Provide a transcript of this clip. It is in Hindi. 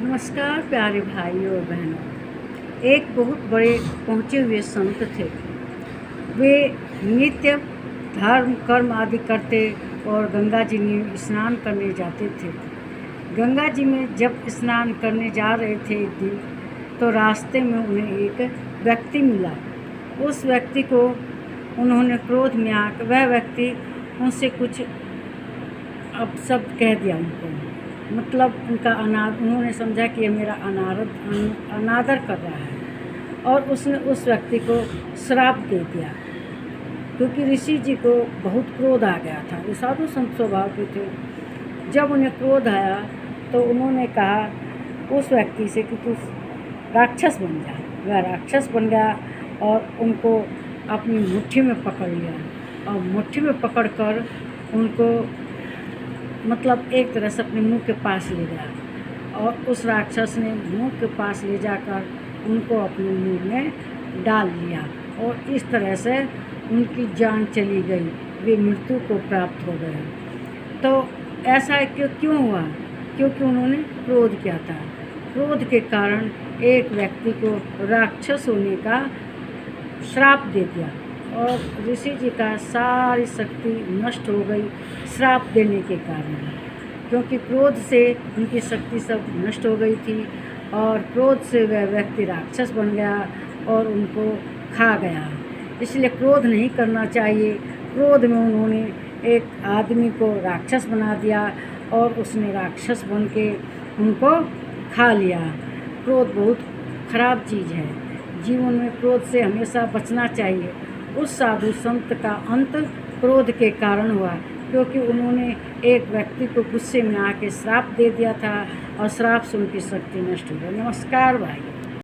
नमस्कार प्यारे भाइयों और बहनों। एक बहुत बड़े पहुँचे हुए संत थे। वे नित्य धर्म कर्म आदि करते और गंगा जी में स्नान करने जाते थे। गंगा जी में जब स्नान करने जा रहे थे एक दिन, तो रास्ते में उन्हें एक व्यक्ति मिला। उस व्यक्ति को उन्होंने क्रोध में आकर वह व्यक्ति उनसे कुछ अपशब्द कह दिया उनको, मतलब उनका उन्होंने समझा कि ये मेरा अनादर कर रहा है और उसने उस व्यक्ति को श्राप दे दिया। क्योंकि ऋषि जी को बहुत क्रोध आ गया था, वे साधु संत स्वभाव के थे। जब उन्हें क्रोध आया तो उन्होंने कहा उस व्यक्ति से कि तू राक्षस बन जा। वह राक्षस बन गया और उनको अपनी मुट्ठी में पकड़ लिया और मुट्ठी में पकड़कर उनको मतलब एक तरह से अपने मुंह के पास ले गया और उस राक्षस ने मुंह के पास ले जाकर उनको अपने मुंह में डाल लिया और इस तरह से उनकी जान चली गई, वे मृत्यु को प्राप्त हो गए। तो ऐसा क्यों हुआ? क्योंकि उन्होंने क्रोध किया था। क्रोध के कारण एक व्यक्ति को राक्षस होने का श्राप दे दिया और ऋषि जी का सारी शक्ति नष्ट हो गई श्राप देने के कारण। क्योंकि क्रोध से उनकी शक्ति सब नष्ट हो गई थी और क्रोध से वह व्यक्ति राक्षस बन गया और उनको खा गया। इसलिए क्रोध नहीं करना चाहिए। क्रोध में उन्होंने एक आदमी को राक्षस बना दिया और उसने राक्षस बन के उनको खा लिया। क्रोध बहुत खराब चीज़ है। जीवन में क्रोध से हमेशा बचना चाहिए। उस साधु संत का अंत क्रोध के कारण हुआ, क्योंकि उन्होंने एक व्यक्ति को गुस्से में आके श्राप दे दिया था और श्राप से उनकी शक्ति नष्ट हो गई। नमस्कार भाई।